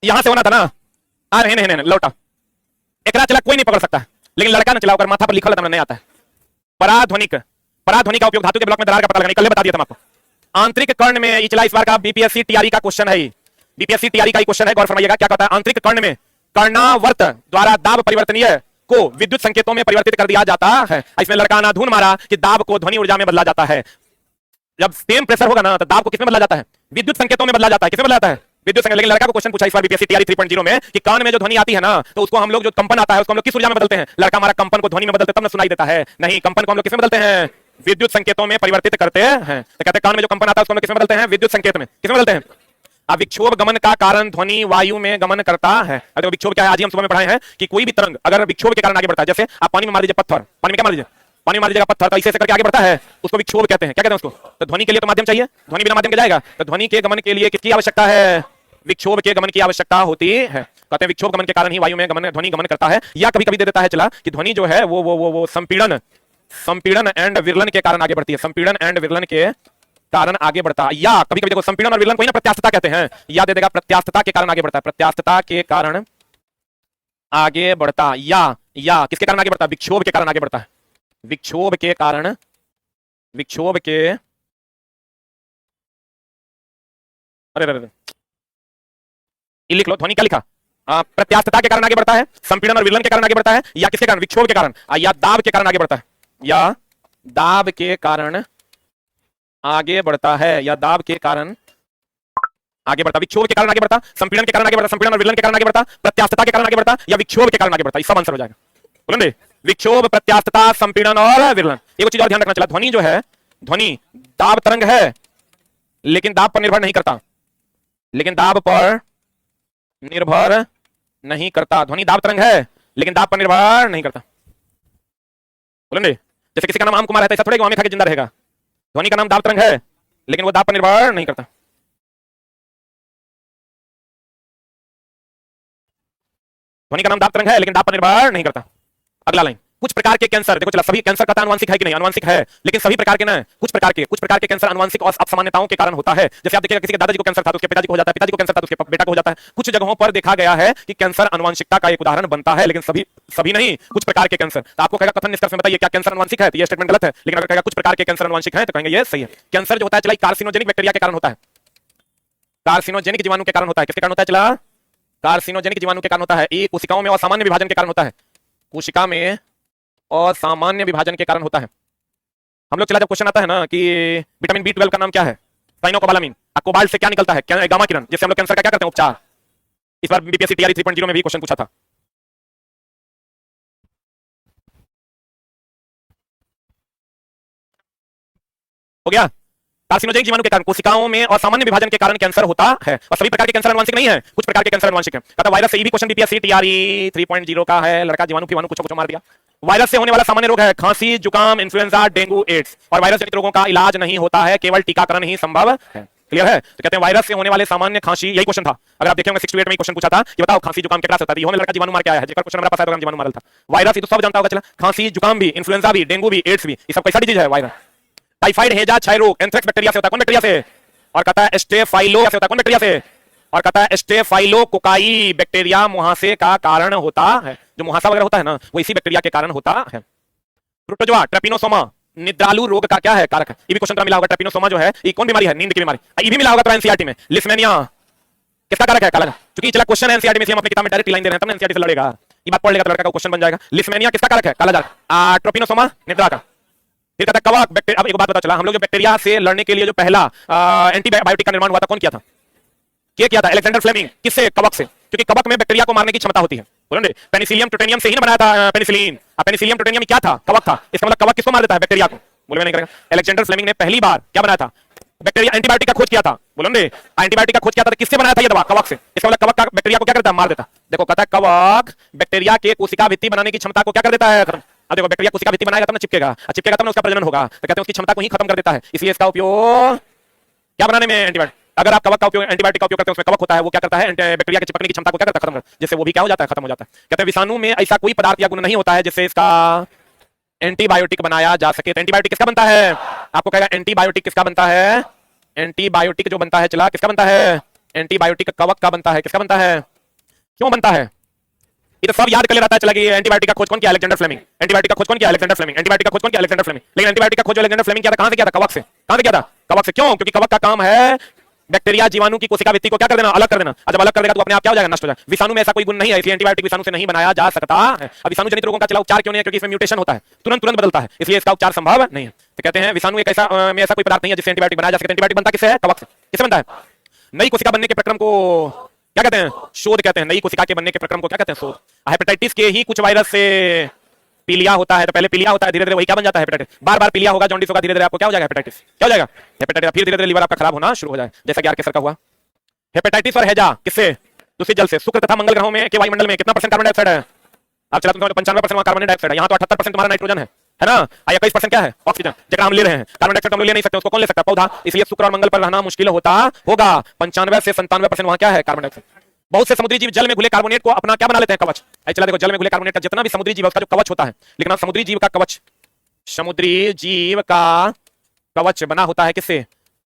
यहां से होना था ना। आ रहे नहीं लौटा। एकरा चला कोई नहीं पकड़ सकता, लेकिन लड़का न चलाओ, माथा पर लिखा रहता नहीं आता है। पराध्वनिक, पराध्वनि का उपयोग धातु के ब्लॉक में दरार का पता लगाने, कल बता दिया था आपको। आंतरिक कर्ण में, ये चला इस बार का बीपीएससी टीआरई का क्वेश्चन है। बीपीएससी टीआरई का क्वेश्चन है, गौर फरमाइएगा क्या कहता है। आंतरिक कर्ण में कर्णावर्त द्वारा दाब परिवर्तनीय को विद्युत संकेतों में परिवर्तित कर दिया जाता है। इसमें लड़का ने धुन मारा कि दाब को ध्वनि ऊर्जा में बदला जाता है। जब सेम प्रेशर होगा ना तो दाब को किसमें बदला जाता है? विद्युत संकेतों में बदला जाता है। किसमें बदला जाता है? विद्युत संकेत। लेकिन लड़का को क्वेश्चन पूछा इस बार बीपीएससी टीआरई 3.0 में कि कान में जो ध्वनि आती है ना, तो उसको हम लोग, जो कंपन आता है उसको हम लोग किस ऊर्जा में बदलते हैं? लड़का हमारा कंपन को ध्वनि में बदलते तब ना सुनाई देता है। नहीं, कंपन को हम लोग किसमें बदलते हैं? विद्युत संकेतों में परिवर्तित करते हैं। तो कहते हैं कान में जो कंपन आता है उसको हम लोग किसमें बदलते हैं? विद्युत संकेत में। किसमें बदलते हैं? अब विक्षोभ गमन का कारण ध्वनि वायु में गमन करता है। अगर विक्षोभ क्या है, आज ही हम सुबह में पढ़ाए हैं कि कोई भी तरंग अगर विक्षोभ के कारण आगे बढ़ता है, जैसे आप पानी में मार दीजिए पत्थर, पानी में क्या मार दीजिए? पानी मार दीजिएगा पत्थर, तो ऐसे करके आगे बढ़ता है, उसको विक्षोभ कहते हैं। क्या कहते हैं उसको? तो ध्वनि के लिए तो माध्यम चाहिए, ध्वनि बिना माध्यम के जाएगा। तो ध्वनि के गमन के लिए किसकी आवश्यकता है? विक्षोभ के गमन की आवश्यकता होती है। कहते हैं विक्षोभ गमन के कारण ही वायु में गमन, ध्वनि गमन करता है। या कभी कभी दे देता है चला कि ध्वनि जो है वो संपीड़न एंड विरलन के कारण आगे बढ़ती है। संपीड़न एंड विरलन के कारण आगे बढ़ता है। या कभी कभी देखो संपीड़न और विरलन को ही ना प्रत्यास्थता कहते हैं। या दे देगा प्रत्यास्थता के कारण आगे बढ़ता है। प्रत्यास्थता के कारण आगे बढ़ता, या किसके कारण आगे बढ़ता है? विक्षोभ के कारण आगे बढ़ता है। विक्षोभ के कारण, विक्षोभ के, अरे लिख लो, ध्वनि क्या लिखा? प्रत्यास्थता के कारण आगे बढ़ता है, संपीड़न और विरलन के कारण आगे बढ़ता है, या किसके कारण? विक्षोभ के कारण, या दाब के कारण आगे बढ़ता है। या दाब के कारण आगे बढ़ता है, या दाब के कारण आगे बढ़ता, विक्षोभ के कारण आगे बढ़ता, संपीड़न के कारण आगे बढ़ता, संपीड़न और विरलन के कारण आगे बढ़ता, प्रत्यास्थता के कारण आगे बढ़ता, या विक्षोभ के कारण आगे बढ़ता। ये सब आंसर हो जाएगा। बोलेंगे विक्षोभ, प्रत्यास्थता, संपीड़न और विरलन। एक चीज और ध्यान रखना चला, ध्वनि जो है, ध्वनि दाब तरंग है, लेकिन दाब पर निर्भर नहीं करता। लेकिन दाब पर निर्भर नहीं करता। ध्वनि दाब तरंग है लेकिन दाब पर निर्भर नहीं करता। बोलेंगे जैसे किसी का नाम आम कुमार है, ऐसा थोड़े आम खा के जिंदा रहेगा। ध्वनि का नाम दाब तरंग है लेकिन वो दाब पर निर्भर नहीं करता। ध्वनि का नाम दाब तरंग है लेकिन दाब पर निर्भर नहीं करता। अगला लाइन, कुछ प्रकार के कैंसर, देखो चला सभी कैंसर का अनुवांशिक है कि नहीं? अनुवांशिक है, लेकिन सभी प्रकार के ना, कुछ प्रकार के कैंसर अनुवांशिक और असामान्यताओं के कारण होता है। जैसे आप देखिएगा किसी के दादाजी को कैंसर था तो उसके पिताजी को हो जाता है, पिताजी को कैंसर था तो उसके बेटा को हो जाता है। कुछ जगहों पर देखा गया है कि कैंसर अनुवांशिकता का एक उदाहरण बनता है, लेकिन सभी नहीं, कुछ प्रकार के कैंसर। तो आपको कहेगा कथन निष्कर्ष में बताइए क्या कैंसर अनुवांशिक है? तो ये स्टेटमेंट गलत है। लेकिन अगर कहेगा कुछ प्रकार के कैंसर अनुवांशिक है तो कहेंगे ये सही है। कैंसर जो होता है चला कार्सिनोजेनिक बैक्टीरिया के कारण होता है। कार्सिनोजेनिक जीवाणु के कारण होता है। किसके कारण होता है चला? कार्सिनोजेनिक जीवाणु के कारण होता है। ये कोशिकाओं में असामान्य विभाजन के कारण होता है। कोशिका में और सामान्य विभाजन के कारण होता है। हम लोग चला जब क्वेश्चन आता है ना कि विटामिन B12 का नाम क्या है? साइनोकोबालामिन। कोबाल्ट से क्या निकलता है? क्या गामा किरण, जिससे हम लोग कैंसर का क्या करते हैं? उपचार। इस बार बीपीएससी टीआरई 3.0 में भी क्वेश्चन पूछा था। हो गया? कार्सिनोजेनिक जीवाणु के कारण, कोशिकाओं में और सामान्य विभाजन के कारण कैंसर होता है। और सभी प्रकार के कैंसर अनुवांशिक नहीं है, कुछ प्रकार के कैंसर अनुवांशिक है। कहता वायरस से भी क्वेश्चन बीपीएससी टीआरई 3.0 का है। लड़का जीवाणु फीवाणु कुछ मार दिया। वायरस से होने वाला सामान्य रोग है खांसी, जुकाम, इन्फ्लुएंजा, डेंगू, एड्स। और वायरस जनित रोगों का इलाज नहीं होता है, केवल टीकाकरण ही संभव है। क्लियर है? तो कहते हैं वायरस से होने वाले सामान्य खांसी, यही क्वेश्चन था। अगर आप देखेंगे 6 to 8 में क्वेश्चन पूछा था कि बताओ खांसी जुकाम क्या होता है, ये लड़का जीवाणु मार के आया है, जिसका क्वेश्चन हमारे पास आया था, जीवाणु मारल था। वायरस ये तो सब जानता होगा चला, खांसी जुकाम भी, इन्फ्लुएंजा भी, डेंगू भी, एड्स भी, ये सब कैसा डिजीज है? वायरस। टाइफाइड, हैजा, क्षय रोग, एंथ्रेक्स बैक्टीरिया से होता है। कौन बैक्टीरिया से? और कहता है स्टेफाइलो से होता है। कौन बैक्टीरिया से? और कहता है स्टेफाइलोकोकाई बैक्टीरिया मुहासे का कारण होता है। जो मुहासा वगैरह होता है ना, वो इसी बैक्टीरिया के कारण होता है। प्रोटोजोआ, ट्रेपिनोसोमा निद्रालु रोग का क्या है? कारक है। ये भी क्वेश्चन मिला होगा। ट्रेपिनोसोमा जो है ये कौन बीमारी है? नींद की बीमारी। ये भी मिला होगा तो एनसीईआरटी में। लिस्मेनिया किसका कारक है? काला। क्योंकि चला क्वेश्चन है एनसीईआरटी में, हम अपनी किताब में डायरेक्ट लाइन दे रहे हैं, तब एनसीईआरटी से लड़ेगा। ये बात पढ़ लेगा तो लड़का का क्वेश्चन बन जाएगा। लिस्मेनिया किसका कारक है? कालाजार। ट्रोपिनोसोमा निद्रा का। फिर कहता है कवक बैक्टीरिया। अब एक बात पता चला, हम लोग जो बैक्टीरिया से लड़ने के लिए जो पहला एंटीबायोटिक का निर्माण हुआ था, कौन किया था? किया था अलेक्जेंडर फ्लेमिंग। किससे? कवक से। क्योंकि कवक में बैक्टीरिया को मारने की क्षमता होती है। बोलेंगे पेनिसिलियम ट्यूटेनियम से ही बनाया था पेनिसिलिन। पेनिसिलियम ट्यूटेनियम क्या था? कवक था। इसका मतलब कवक किसको मार देता है? बैक्टीरिया को। बोले नहीं करेगा। अलेक्जेंडर फ्लेमिंग ने पहली बार क्या बनाया था? बैक्टीरिया एंटीबायोटिक का खोज किया था। बोलेंगे एंटीबायोटिक का खोज किया था, तो किससे बनाया था ये दवा? कवक से। इसका मतलब कवक का बैक्टीरिया को क्या करता है? मार देता। देखो कहता है कवक बैक्टीरिया के कोशिका भित्ति बनाने की क्षमता को क्या कर देता है? अब देखो बैक्टीरिया कोशिका भित्ति बनाएगा तब ना चिपकेगा, चिपकेगा तब ना उसका प्रजनन होगा। तो कहते हैं उसकी क्षमता को ही खत्म कर देता है। इसलिए इसका उपयोग क्या बनाने में? एंटीबायोटिक। अगर आप कवक का उपयोग एंटीबायोटिक का उपयोग करते हैं, उसमें कवक होता है, वो क्या करता है? बैक्टीरिया के चिपकने की क्षमता को क्या करता है? खत्म कर, जिससे वो भी क्या हो जाता है? खत्म हो जाता है। कहते हैं विषाणु में ऐसा कोई पदार्थ या गुण नहीं होता है जिससे इसका एंटीबायोटिक बनाया जा सके। तो एंटीबायोटिक किसका बनता है? आपको कहेगा एंटीबायोटिक किसका बनता है? एंटीबायोटिक जो बनता है चला किसका बनता है? एंटीबायोटिक कवक का बनता है। किसका बनता है? क्यों बनता है? ये तो सब याद कर ले रहता है चला कि एंटीबायोटिक का खोज कौन किया? Alexander Fleming. एंटीबायोटिक का खोज कौन किया? Alexander Fleming. एंटीबायोटिक का खोज कौन किया? Alexander Fleming. लेकिन एंटीबायोटिक का खोज अलेक्जेंडर फ्लेमिंग किया था कहां से किया था? कवक से। कहां से किया था? कवक से। क्यों? क्योंकि कवक का काम है बैक्टीरिया जीवाणु की कोशिका भित्ति को क्या कर देना? अलग कर देना। जब अलग कर देगा तो अपने आप क्या हो जाएगा? नष्ट हो जाएगा। विषाणु में ऐसा कोई गुण नहीं है, इसलिए एंटीबायोटिक विषाणु से नहीं बनाया जा सकता है। अब विषाणु जनित रोगों का चला उपचार क्यों नहीं है? क्योंकि इसमें म्यूटेशन होता है, तुरंत तुरंत बदलता है, इसलिए इसका उपचार संभव नहीं है। तो कहते हैं विषाणु एक ऐसा में ऐसा कोई पदार्थ नहीं है जिससे एंटीबायोटिक बनाया जा सके। एंटीबायोटिक बनता किससे है? कवक से। किससे बनता है? नई कोशिका बनने के प्रक्रम को क्या कहते हैं? शोध कहते हैं। नई कोशिका के बनने के प्रक्रम को क्या कहते हैं? शोध। हेपेटाइटिस के ही कुछ वायरस से पीलिया होता है, तो पहले पीलिया होता है, धीरे धीरे वही क्या बन जाता है? हेपेटाइटिस। बार बार पीलिया होगा, जॉन्डिस होगा, धीरे धीरे आपको क्या हो जाएगा? हेपेटाइटिस। क्या हो जाएगा? हेपेटाइटिस। फिर धीरे धीरे लीवर आपका खराब होना शुरू हो जाए, जैसा कि आर कैंसर का हुआ। हेपेटाइटिस और हैजा किससे? दूषित जल से। शुक्र तथा मंगल ग्रहों में के वायुमंडल में कितना % कार्बन डाइऑक्साइड है? आप चला तुमको 95% वहां कार्बन डाइऑक्साइड है, यहाँ तो 78% तुम्हारा नाइट्रोजन है ना? 21% क्या है? ऑक्सीजन, जब हम ले रहे हैं। कार्बन डाइऑक्साइड हम ले नहीं सकते, उसको कौन ले सकता है? पौधा। इसलिए शुक्र और मंगल पर रहना मुश्किल होता होगा। 95 से 97% वहां क्या है? Carbon dioxide. बहुत से समुद्री जीव जल में घुले कार्बोनेट को अपना क्या बना लेते हैं? कवच। चला देखो, जल में घुले कार्बोनेट का जितना भी समुद्री जीव है उसका जो कवच होता है, लेकिन समुद्री जीव का कवच, समुद्री जीव का कवच बना होता है किससे?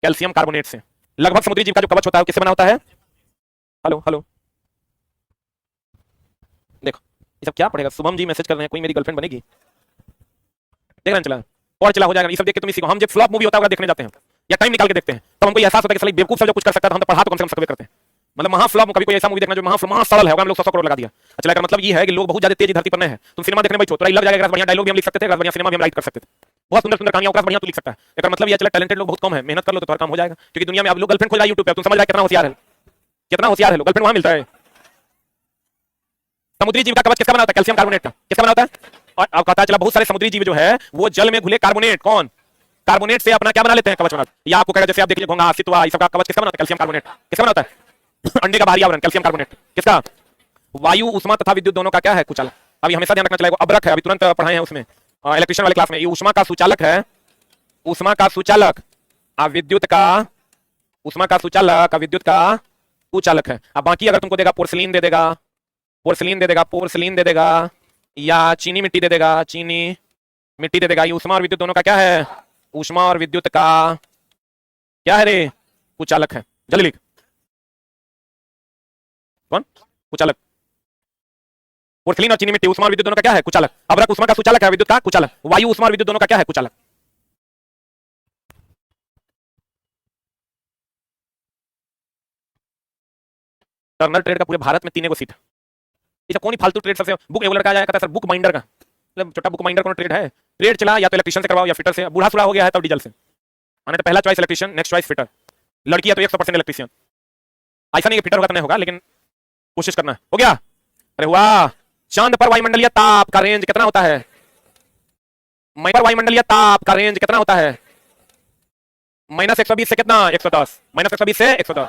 कैल्शियम कार्बोनेट से। लगभग समुद्री जीव का जो कवच होता है किससे बना होता है? हेलो हेलो, देखो ये सब क्या पड़ेगा? शुभम जी मैसेज कर रहे हैं, कोई मेरी गर्लफ्रेंड बनेगी? देख रहे हैं चला, और चला हो जाएगा। ये सब देख के तुम सीखो। हम जब फ्लॉप मूवी होता है देखने जाते हैं या टाइम निकाल के देखते हैं, तब हमको एहसास होता है कि साली बेवकूफ सब जो कुछ कर सकता था हम तो पढ़ा तो कम से कम सकते करते हैं। मतलब महाफ्लॉप, कभी कोई ऐसा मूवी देखना जो महाफ्लॉप सरल है, हम लोग 100 करोड़ लगा दिया। अच्छा, मतलब ये है कि लोग बहुत ज्यादा तेज धरती पर है। तुम सिनेमा देखने बैठो तो लग जाएगा, बढ़िया डायलॉग भी हम लिख सकते थे, बढ़िया सिनेमा भी हम राइट कर सकते थे, बहुत सुंदर सुंदर कहानियां बढ़िया तू लिख सकता है। इसका मतलब ये चला टैलेंटेड लोग बहुत कम है, मेहनत कर लो तो तुम्हारा काम हो जाएगा। क्योंकि दुनिया में आप लोग गर्लफ्रेंड खोज रहा है यूट्यूब पे, तुम समझ रहा है कितना होशियार है, कितना होशियार है लोग। गर्लफ्रेंड वहां मिलता है। समुद्री जीव का कवच किसका बना होता है? कैल्शियम कार्बोनेट का। किसका बना होता है? और अब पता चला बहुत सारे समुद्री जीव जो है वो जल में घुले कार्बोनेट, कौन? कार्बोनेट से अपना क्या बना लेते हैं? कवच बना। या आपको कहेगा जैसे आप देखिए घोंघा, सितवा, इस सब का कवच किसका बनाता है? Calcium carbonate. किसका बनाता है? अंडे का बाहरी आवरण कैल्शियम कार्बोनेट। किसका? वायु, उष्मा तथा विद्युत दोनों का क्या है? कुचालक। अभी हमेशा ध्यान रखना चाहिए, अब्रक है, अभी तुरंत पढ़ाए हैं उसमें इलेक्ट्रिशियन वाले क्लास में। ये उष्मा का सूचालक है, उष्मा का सूचालक, विद्युत का, उष्मा का सूचालक, विद्युत का कुचालक है। अब बाकी अगर तुमको देगा पोर्सिलीन दे देगा, पोर्सिलीन दे देगा, पोर्सिलीन दे देगा, या चीनी मिट्टी दे देगा, चीनी मिट्टी दे देगा, ये उष्मा और विद्युत दोनों का क्या है? उष्मा और विद्युत का क्या है रे? कुचालक है। जल्दी लिख, कौन? कुचालक। पोर्सिलीन और चीनी मिट्टी उष्मा और विद्युत दोनों का क्या है? कुचालक। अब्रक उष्मा का सूचालक है, विद्युत का कुचालक। वायु उष्मा और विद्युत दोनों का क्या है? कुचालक। टर्नर ट्रेड का पूरे भारत में 3 गो सीट है। ये सब कौन ही फालतू ट्रेड सबसे बुक एवलर का जाएगा सर, बुक बाइंडर का, मतलब छोटा बुक बाइंडर कौन ट्रेड है? ट्रेड चला या तो इलेक्ट्रिशियन से करवाओ या फिटर से। बूढ़ा सुड़ा हो गया है तब डीजल से। मैंने तो पहला choice electrician, next choice fitter. लड़की है तो 100% इलेक्ट्रिशियन। ऐसा नहीं कि फिटर होगा तो नहीं होगा, लेकिन कोशिश करना है। हो गया? अरे वाह। चांद पर वायुमंडलीय ताप का रेंज कितना होता है? मई पर वायुमंडलीय ताप का रेंज कितना होता है? -120 से कितना? 110। -120 से 110।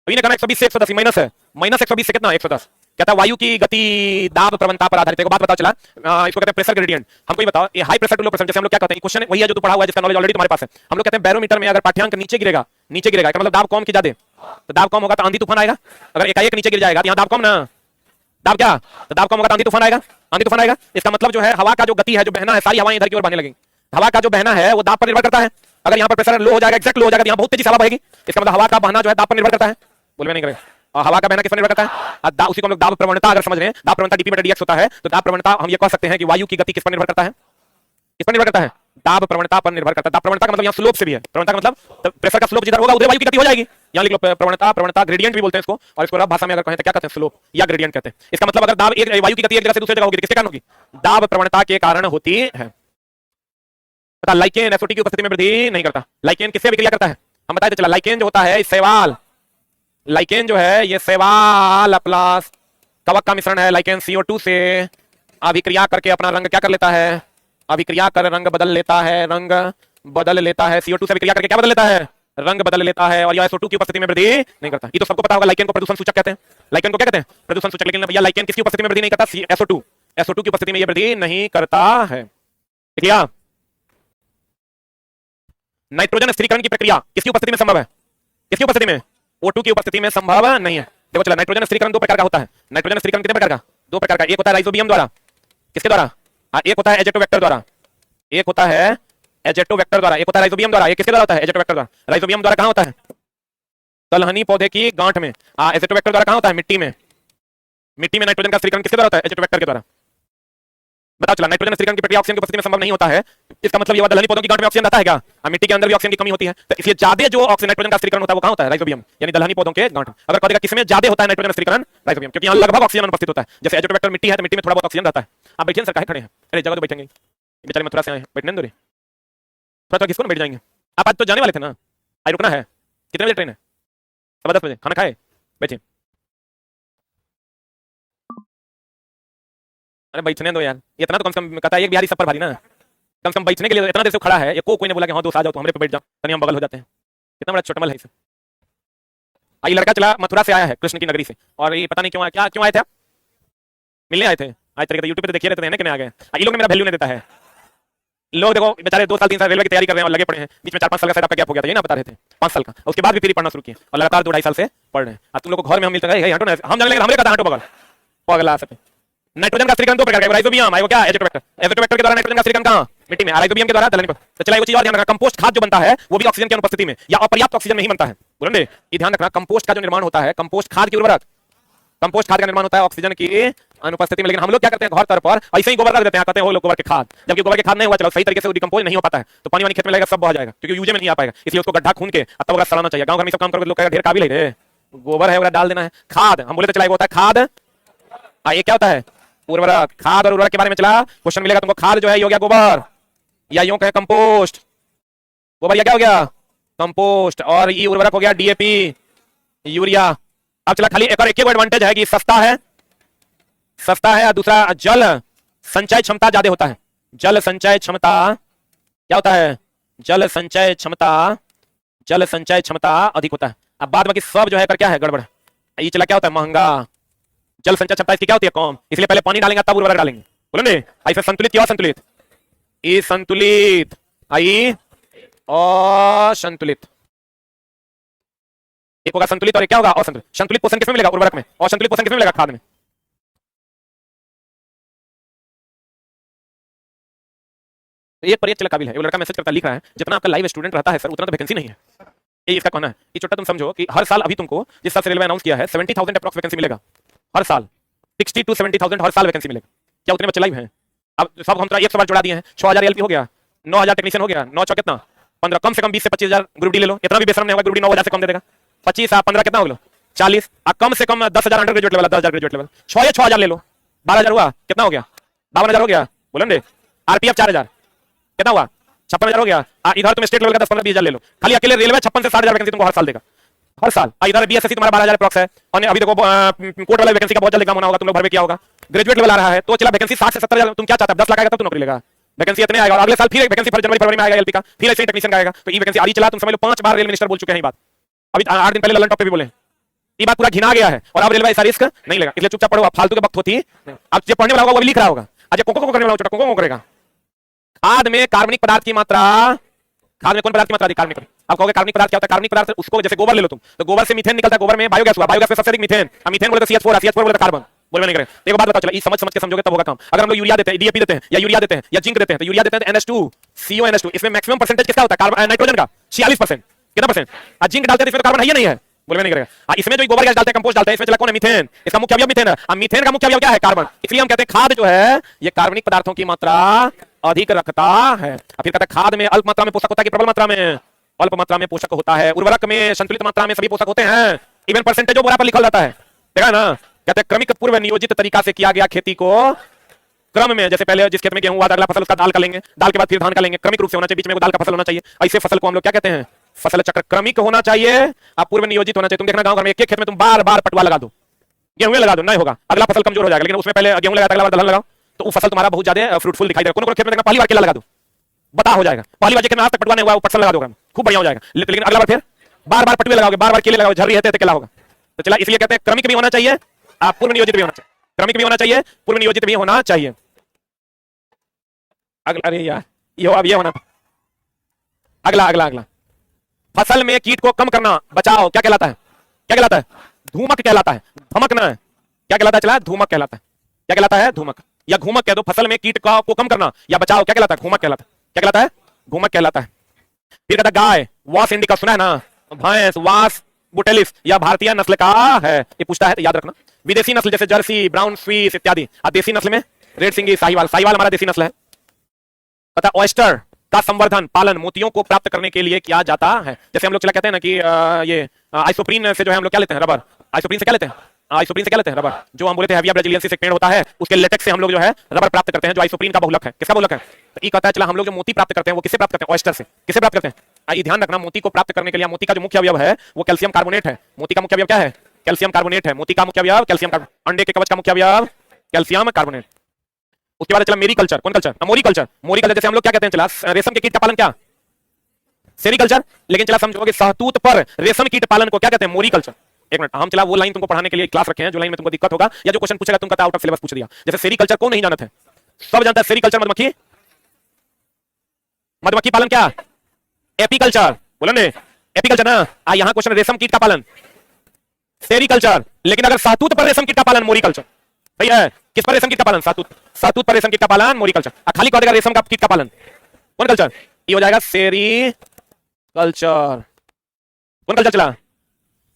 अभी ने कहना 120 से 110 माइनस है। -120 से कितना? 110। कहता वायु की गति दाब प्रवणता पर आधारित है। बात पता चला, इसको कहते हैं प्रेशर ग्रेडियंट। हमको ये बताओ, ये high pressure to low pressure, जैसे हम लोग क्या कहते हैं, क्वेश्चन वही है जो तू पढ़ा हुआ है, जिसका नॉलेज ऑलरेडी तुम्हारे पास है। हम लोग कहते हैं बैरोमीटर में अगर पाठ्यांक नीचे गिरेगा, नीचे गिरेगा मतलब दाब कम की ज्यादा, तो दाब कम होगा तो आंधी तूफान आएगा। अगर एकाएक नीचे गिर जाएगा तो यहाँ दाब कम ना, दाब क्या, तो दाब कम होगा तो आंधी तूफान आएगा, आंधी तूफान आएगा। इसका मतलब जो है हवा का जो गति है, जो बहना है, सारी हवाएं इधर की ओर बहने लगेंगी। हवा का जो बहना है वो दाब पर निर्भर करता है। अगर यहाँ पर प्रेशर लो हो जाएगा, एक्जैक्ट लो हो जाएगा, तो यहाँ बहुत तेजी से हवा बहेगी। इसका मतलब हवा का बहना जो है दाब पर निर्भर करता है। बोलवे नहीं करेगा। और हवा का बहना किस पर निर्भर करता है? उसी को हम लोग दाब प्रवणता अगर समझ रहे हैं, दाब प्रवणता dp/dx होता है। तो दाब प्रवणता हम ये कह सकते हैं कि वायु की गति किस पर निर्भर करता है? किस पर निर्भर करता है? दाब प्रवणता पर निर्भर करता है। दाब प्रवणता का मतलब यहाँ स्लोप से भी है। प्रवणता का मतलब प्रेशर का स्लोप जिधर होगा उधर वायु की गति हो जाएगी। यहाँ लिख लो प्रवणता, प्रवणता ग्रेडियंट भी बोलते हैं इसको, और इसको भाषा में अगर कहें तो क्या कहते हैं? स्लोप या ग्रेडियंट कहते हैं। इसका मतलब अगर दाब एक वायु की गति एक जगह से दूसरी जगह होगी तो किसके कारण होगी? दाब प्रवणता के कारण होती है। पता लाइकेन एसओटी की उपस्थिति में वृद्धि नहीं करता। लाइकेन किससे अभिक्रिया करता है? हम बताए तो चला, लाइकेन जो होता है शैवाल, लाइकेन जो है ये शैवाल प्लस कवक का मिश्रण है। लाइकेन CO2 से अभिक्रिया करके अपना रंग क्या कर लेता है? अभिक्रिया कर रंग बदल लेता है, रंग बदल लेता है। CO2 से अभिक्रिया करके क्या बदल लेता है? रंग बदल लेता है। और यह SO2 की उपस्थिति में वृद्धि नहीं करता। ये तो सबको पता होगा। लाइकेन को प्रदूषण सूचक कहते हैं। लाइकेन को क्या कहते हैं? प्रदूषण सूचक। लेकिन भैया लाइकेन किसकी उपस्थिति में वृद्धि नहीं करता? SO2 की उपस्थिति में यह वृद्धि नहीं करता है। ठीक। नाइट्रोजन स्थिरीकरण की प्रक्रिया किसकी उपस्थिति में संभव है? किसकी उपस्थिति में? O2 की उपस्थिति में संभव नहीं है। देखो चला, नाइट्रोजन स्थिरीकरण 2 प्रकार का होता है। नाइट्रोजन स्थिरीकरण कितने प्रकार का? 2 प्रकार का। एक होता है राइजोबियम द्वारा, किसके द्वारा? एक होता है एजेटोबैक्टर द्वारा, एक होता है एजेटो वेक्टर द्वारा, एक होता है राइजोबियम द्वारा, एक किसके द्वारा होता है? एजेटो वेक्टर द्वारा। राइजोबियम द्वारा कहां होता है? दलहनी पौधे की गांठ में। एजेटो वेक्टर द्वारा कहां होता है? मिट्टी में। मिट्टी में नाइट्रोजन का स्थिरीकरण किसके द्वारा होता है? एजेटो वेक्टर के द्वारा। बताओ चला, नाइट्रोजन स्थिरीकरण की प्रक्रिया ऑक्सीजन की उपस्थिति में संभव नहीं होता है, इसका मतलब ये हुआ दलहनी पौधों की गांठ में ऑक्सीजन रहता है क्या? मिट्टी के अंदर भी ऑक्सीजन की कमी होती है, तो इसलिए ज्यादा जो ऑक्सीजन नाइट्रोजन का स्थिरीकरण होता है वो कहां होता है? राइजोबियम, यानी दलहनी पौधों के गांठ। अगर कहेगा किसमें ज्यादा होता है नाइट्रोजन स्थिरीकरण? राइजोबियम, क्योंकि यहां लगभग ऑक्सीजन अनुपस्थित होता है। जैसे एजेटो वेक्टर मिट्टी है तो मिट्टी में थोड़ा बहुत ऑक्सीजन रहता है। आप बैठिए सर, काहे खड़े हैं? अरे जगह तो बैठेंगे, बेचारे मथुरा से आए हैं, बैठने दो रे, थोड़ा थोड़ा किसको बैठ जाएंगे। आप आज तो जाने वाले थे ना, आज रुकना है। कितने बजे ट्रेन है? 10:15 बजे। खाना खाए? बैठिए। अरे बैठने दो यार, इतना तो कम से कम कहता है एक बिहारी सब पर भारी ना, कम से कम बैठने के लिए इतना देर से खड़ा है, ये कोई ने बोला कि हाँ दोस्त आ जाओ तो हमरे पे बैठ जाओ, तनी हम बगल हो जाते हैं। कितना बड़ा छोटमल है इसे। ये लड़का चला मथुरा से आया है, कृष्ण की नगरी से, और ये पता नहीं क्यों आया, क्या क्यों आए थे आप? मिलने आए थे? आज तरीके यूट्यूब पे देखिए रहते हैं कि आ गए। ये लोग ने मेरा वैल्यू नहीं देता है। लोग देखो बेचारे 2 साल 3 साल रेलवे की तैयारी कर रहे हैं और लगे पड़े हैं, बीच में 4-5 साल का शायद आपका गैप हो गया था, ये ना बता रहे थे 5 साल का, उसके बाद भी फिर पढ़ना शुरू किया और लगातार 2-2.5 साल से पढ़ रहे हैं। अब तुम लोग को घर में हम मिलते हैं, हटो ना, हम जाने लगे हमरे का हटो बगल पगला सकते। नाइट्रोजन का स्थिरीकरण दो प्रकार का है, राइजोबियम आएगा क्या? एजेटो वेक्टर। एजेटो वेक्टर के द्वारा नाइट्रोजन का स्थिरीकरण कहां? मिट्टी में। राइजोबियम के द्वारा दलहनी पर। तो चला एक चीज और ध्यान रखना, कंपोस्ट खाद जो बनता है वो भी ऑक्सीजन की अनुपस्थिति में या अपर्याप्त ऑक्सीजन में ही बनता है। बोलो ये ध्यान रखना, कंपोस्ट का जो निर्माण होता है, कंपोस्ट खाद की उर्वरक, कंपोस्ट खाद का निर्माण होता है ऑक्सीजन की अनुपस्थिति में। लेकिन हम लोग क्या करते हैं, घर तौर पर ऐसे ही गोबर रख देते हैं, कहते हैं वो लोग गोबर के खाद, जबकि गोबर के खाद नहीं हुआ, चलो सही तरीके से डिकम्पोज नहीं हो पाता है, तो पानी वानी खेत में लगेगा, सब बह जाएगा, क्योंकि यूजे में नहीं आ पाएगा, इसलिए उसको गड्ढा खून के तब अगर सड़ाना चाहिए। गांव घर में सब काम करोगे, लोग कहेगा ढेर काबिल है रे, गोबर है वगैरह डाल देना है। खाद हम बोले तो चला, होता है खाद, ये क्या होता है? उर्वरक। खाद और उर्वरक के बारे में चला क्वेश्चन मिलेगा तुमको। खाद जो है ये हो गया गोबर, या यूं कहे कंपोस्ट। गोबर या क्या हो गया? कंपोस्ट। और ये उर्वरक हो गया डीएपी, यूरिया। अब चला खाली एक और एक एडवांटेज है कि सस्ता है, सस्ता है, और दूसरा जल संचय क्षमता ज्यादा होता है। जल संचय क्षमता क्या होता है? जल संचय क्षमता, जल संचय क्षमता अधिक होता है। अब बाद बाकी सब जो है कर क्या है गड़बड़। ये चला क्या होता है? महंगा। जल संचय क्षमता इसकी क्या होती है? कम, इसलिए पहले पानी डालेंगे तब उर्वरक डालेंगे। बोलो ने ऐसे संतुलित या असंतुलित? ये संतुलित, आई असंतुलित। एक होगा संतुलित और एक क्या होगा? असंतुलित। संतुलित पोषण किसमें मिलेगा? उर्वरक में। और संतुलित पोषण किसमें मिलेगा? खाद में। तो एक पर एक चला काबिल है। वो लड़का मैसेज करता लिख रहा है, जितना आपका लाइव स्टूडेंट रहता है सर उतना तो वैकेंसी नहीं है। ये इसका कहना है। ये छोटा तुम समझो कि हर साल अभी तुमको जिस साल से रेलवे अनाउंस किया है 70,000 अप्रॉक्स वैकेंसी मिलेगा हर साल। 60 to 70,000 हर साल वैकेंसी मिलेगा। क्या उतने बच्चे लाइव हैं? अब सब हम 100 बार जोड़ा दिए हैं। 6,000 एलपी हो गया, 9,000 टेक्नीशियन हो गया, 9 चौ कितना 15, कम से कम 20 से 25,000 ग्रुप डी ले लो। इतना भी बेशरम नहीं होगा, ग्रुप डी 9,000 से कम दे देगा। 25 15 कितना हो गया? 40। कम से कम 10,000 under graduate level, 10,000 graduate level, 6 या 6,000 ले लो, 12,000 हुआ, कितना हो गया? 52,000 हो गया। बोलो ने आरपीएफ 4,000 कितना हुआ? 56,000 हो गया। इधर तुम स्टेट लेवल का 10-15-20,000 ले लो। खाली अकेले रेलवे 56 से 60,000 वैकेंसी तुमको हर साल देगा, हर साल। इधर बीएसएससी तुम्हारा 12,000 अप्रॉक्स है, और अभी देखो कोर्ट वाला वैकेंसी का बहुत जल्द काम होना होगा, तुम लोग भर में किया होगा। ग्रेजुएट लेवल आ रहा है तो चला वैकेंसी 60 से 70,000। तुम क्या चाहता है? 10 लाख आएगा तब तो नौकरी लेगा। वैकेंसी इतने आएगा, और अगले साल फिर वैकेंसी जनवरी फरवरी में आएगा एलपी का, फिर ऐसे ही टेक्नीशियन का आएगा। तो ये वैकेंसी आ रही चला, तुम समझ लो 5 बार रेल मिनिस्टर बोल चुके हैं ये बात। अभी 8 दिन पहले ललन टॉप पे भी बोले, ये बात पूरा घिना गया है, और अब रेलवे ऐसा रिस्क नहीं लेगा। इसलिए चुपचाप पढ़ो, फालतू के वक्त होती है। अब जो पढ़ने वाला होगा वो भी लिख रहा होगा, आज कोको को करने वाला छोटा कोको करेगा। खाद में कार्बनिक पदार्थ की मात्रा, खाद में कौन पदार्थ की मात्रा? कार्बनिक। अब कहोगे कार्बनिक पदार्थ क्या होता है? कार्बनिक पदार्थ उसको, जैसे गोबर ले लो तुम, तो गोबर से मीथेन निकलता है, गोबर में बायोगैस हुआ, बायोगैस में सबसे अधिक मीथेन, और मीथेन बोले तो CH4, CH4 बोले तो कार्बन। बोले नहीं करे। एक बात बताओ, चला ये समझ समझ के समझोगे तब होगा काम। अगर हम लोग यूरिया देते हैं, डीएपी देते हैं, या यूरिया देते हैं, या जिंक देते हैं, तो यूरिया देते हैं NH2 CONH2, इसमें मैक्सिमम परसेंटेज किसका होता है? कार्बन, नाइट्रोजन का 46%। कितना परसेंट? जिंक डालते हैं इसमें कार्बन है या नहीं है? बोले नहीं करेगा। इसमें जो गोबर गैस डालते हैं, कंपोस्ट डालते हैं, इसमें चला कौन है? मीथेन। इसका मुख्य अवयव मीथेन है। अब मीथेन का मुख्य अवयव क्या है? कार्बन। इसलिए हम कहते हैं खाद जो है ये कार्बनिक पदार्थों की मात्रा अधिक रखता है। फिर कहते हैं खाद में अल्प मात्रा में पोषक होता है कि प्रबल मात्रा में? अल्प मात्रा में पोषक होता है। उर्वरक में संतुलित मात्रा में सभी पोषक होते हैं, इवन परसेंटेज जो बोरा पर लिखा रहता है, देखा ना? कहते हैं क्रमिक पूर्व नियोजित तरीका से किया गया खेती को क्रम में, जैसे पहले जिस खेत में गेहूं हुआ, अगला फसल उसका दाल का लेंगे, दाल के बाद फिर धान का लेंगे, क्रमिक रूप से होना चाहिए, बीच में दाल का फसल होना चाहिए। ऐसे फसल को हम लोग क्या कहते हैं? फसल चक्र। क्रमिक होना चाहिए, आप पूर्व नियोजित होना चाहिए। तुम देखना गांव घर में एक खेत में तुम बार बार पटवा लगा दो, गेहूं लगा दो, नहीं होगा, अगला फसल कमजोर हो जाएगा। लेकिन उसमें पहले गेहूं लगाया, अगला बार दलहन लगाओ, तो वो फसल तुम्हारा बहुत ज्यादा फ्रूटफुल दिखाई देगा। कोनो खेत में देखना पहली बार केला लगा दो, बता हो जाएगा। पहली बार खेत में आज तक पटवा नहीं हुआ, वो पटसन लगा दोगे, खूब बढ़िया हो जाएगा। लेकिन अगला बार फिर बार बार पटवे लगाओगे, बार बार केले लगाओगे, झर्री रहते केला होगा। तो चला इसलिए कहते हैं क्रमिक भी होना चाहिए, आप पूर्व नियोजित भी होना चाहिए। क्रमिक भी होना चाहिए, पूर्व नियोजित भी होना चाहिए। अगला, अरे यार ये अब ये होना। अगला अगला अगला फसल में कीट को कम करना, बचाओ, क्या कहलाता है? क्या कहलाता है? धूमक कहलाता है। धमकना है, क्या कहलाता है? चला धूमक कहलाता है। क्या कहलाता है? धूमक या घूमक कह दो। फसल में कीट को कम करना या बचाओ क्या कहलाता है? घूमक कहलाता है। क्या कहलाता है? घूमक कहलाता है। फिर कहता गाय, वास इंडिका सुना है ना, भैंस वास बुटेलिस या भारतीय नस्ल का है, ये पूछता है तो याद रखना। विदेशी नस्ल जैसे जर्सी, ब्राउन स्विस इत्यादि। और देसी नस्ल में रेड सिंगी, साहिवाल। साहिवाल हमारा देसी नस्ल है। पता ऑयस्टर का संवर्धन पालन मोतियों को प्राप्त करने के लिए किया जाता है। जैसे हम लोग चला कहते हैं ना कि ये आइसोप्रीन से जो है हम लोग क्या लेते हैं, रबर। आइसोप्रीन से क्या लेते हैं, आइसोप्रीन से क्या लेते हैं, रबर। जो हम बोले थे हैविया ब्राजिलियंसिस एक पेड़ होता है, उसके लेटेक्स से हम लोग जो है रबर प्राप्त करते हैं, जो आइसोप्रीन का बहुलक है। किसका बहुलक है? तो ये कहता है चला हम लोग जो मोती प्राप्त करते हैं वो किससे प्राप्त करते हैं? ऑयस्टर से। किससे प्राप्त करते हैं? ये ध्यान रखना, मोती को प्राप्त करने के लिए मोती का जो मुख्य अवयव है वो कैल्शियम कार्बोनेट है। मोती का मुख्य अवयव क्या है? कैल्शियम कार्बोनेट है। मोती का मुख्य अवयव कैल्शियम कार्बोनेट। अंडे के कवच का मुख्य अवयव कैल्शियम कार्बोनेट। उसके बाद चला मेरीकल्चर। कौन कल्चर? मोरीकल्चर। मोरीकल्चर जैसे हम लोग क्या कहते हैं, चला रेशम के कीट का पालन क्या? सेरीकल्चर। लेकिन चला समझोगे सहतूत पर रेशम कीट पालन को क्या कहते हैं? मोरीकल्चर। एक मिनट, हम चला वो लाइन तुमको पढ़ाने के लिए क्लास रखे हैं जो लाइन में तुमको दिक्कत होगा या जो क्वेश्चन पूछेगा तुमको आउट ऑफ सिलेबस पूछ दिया। जैसे सेरीकल्चर को नहीं जानते हैं, सब जानता है सेरीकल्चर मधुमक्खी। मधुमक्खी पालन क्या? एपीकल्चर। बोलो ने एपीकल्चर ना। यहां क्वेश्चन रेशम कीट का पालन सेरीकल्चर, लेकिन अगर सहतूत पर रेशम कीट का पालन मोरीकल्चर। सही है। किस पर रेशम कीट का पालन? सहतूत। सहतूत पर रेशम कीट का पालन मोरीकल्चर। खाली कह देगा रेशम का कीट का पालन कौन कल्चर? ये हो जाएगा सेरीकल्चर। कौन कल्चर चला?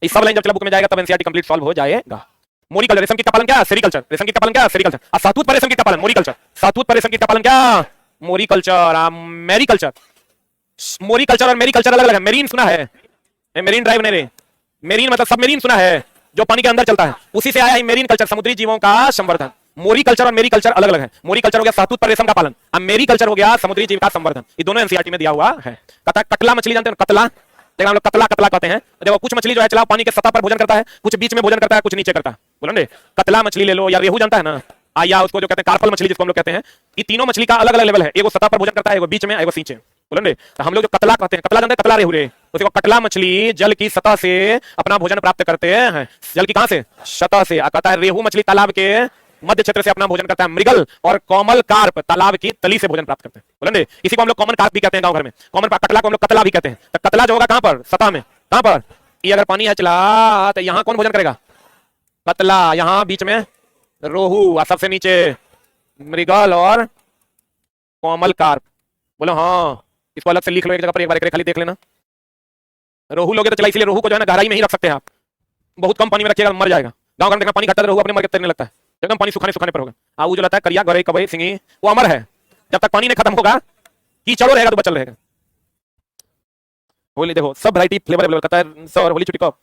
इस सब लाइन जब चला बुक में जाएगा तब एनसीईआरटी कंप्लीट सॉल्व हो जाएगा। मोरीकल्चर रेशम कीट का पालन क्या? सेरीकल्चर। रेशम कीट का पालन क्या? सेरीकल्चर। और सहतूत पर रेशम कीट का पालन मोरीकल्चर। सहतूत पर रेशम कीट का पालन क्या? मोरीकल्चर। मैरीकल्चर। मोरीकल्चर और मैरीकल्चर अलग अलग है। मेरीन सुना है? मेरीन ड्राइव नहीं रे, मेरीन मतलब सबमरीन सुना है, जो पानी के अंदर चलता है, उसी से आया है मेरीन कल्चर, समुद्री जीवों का संवर्धन। मोरीकल्चर और मेरीकल्चर अलग अलग है। मोरीकल्चर हो गया सहतूत पर रेशम का पालन, अब मेरीकल्चर हो गया समुद्री जीव का संवर्धन। ये दोनों एनसीईआरटी में दिया हुआ है। कहता है कतला मछली जानते हैं? कतला, देखो हम लोग कतला कतला कहते हैं। देखो कुछ मछली जो है चला पानी के सतह पर भोजन करता है, कुछ बीच में भोजन करता है, कुछ नीचे करता है। बोलो ने कतला मछली ले लो, या रेहू जानता है ना, या उसको जो कहते हैं कार्पल मछली जिसको हम लोग कहते हैं। ये तीनों मछली का अलग अलग लेवल है, एगो सतह पर भोजन करता है, एगो बीच में, एगो नीचे। बोलो ने तो हम लोग जो कतला कहते हैं, कतला जानते हैं? कतला रेहू रे, उसको कतला मछली जल की सतह से अपना भोजन प्राप्त करते हैं। जल की कहां से? सतह से। कहता है रेहू मछली तालाब के मध्य क्षेत्र से अपना भोजन करता है। मृगल और कोमल कार्प तालाब की तली से भोजन प्राप्त करते हैं। बोले इसी को हम लोग कॉमन कार्प भी कहते हैं गांव घर में। कॉमन कतला को हम लोग कतला भी कहते हैं। तो कतला जो होगा कहां पर? सतह में। कहां पर? ये अगर पानी है चला तो यहां कौन भोजन करेगा? कतला। यहां बीच में रोहू, और सबसे नीचे मृगल और कोमल कार्प। बोलो हाँ, इसको अलग से लिख लो एक जगह पर, एक बार खाली देख लेना। रोहू लोगे तो चला, इसलिए रोहू को जो है ना गहराई में ही रख सकते हैं आप, बहुत कम पानी में रखिएगा मर जाएगा। गांव घर में देखना पानी घटता है, रोहू अपने मर के तैरने लगता है, एकदम पानी सुखाने सुखाने पर होगा। वो जो लगता है करिया गरई कबई सिंगी वो अमर है, जब तक पानी नहीं खत्म होगा कीचड़ो रहेगा तो बचल रहेगा। होली देखो सब वैरायटी फ्लेवर अवेलेबल करता है सर। होली छुट्टी कब?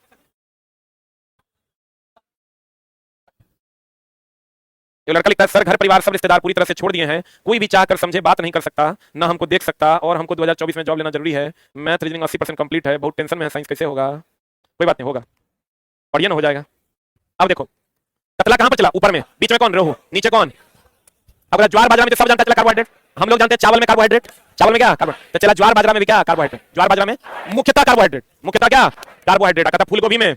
ये लड़का लिखता है सर घर परिवार सब रिश्तेदार पूरी तरह से छोड़ दिए हैं, कोई भी चाह कर समझे बात नहीं कर सकता, ना हमको देख सकता, और हमको 2024 में जॉब लेना जरूरी है। मैथ रीजनिंग 80% कंप्लीट है, बहुत टेंशन में है, साइंस कैसे होगा? कोई बात नहीं, होगा, बढ़िया ना हो जाएगा। अब देखो कतला कहां पर चला? ऊपर में। बीच में कौन? रोहू। नीचे कौन? अब ज्वार बाजरा में तो सब जानता है चला कार्बोहाइड्रेट, हम लोग जानते हैं चावल में कार्बोहाइड्रेट। चावल में क्या? कार्बोहाइड्रेट। तो चला ज्वार बाजरा में भी क्या? कार्बोहाइड्रेट। ज्वार बाजरा में मुख्यतः कार्बोहाइड्रेट, मुख्यतः क्या? कार्बोहाइड्रेट। कहता फूलगोभी में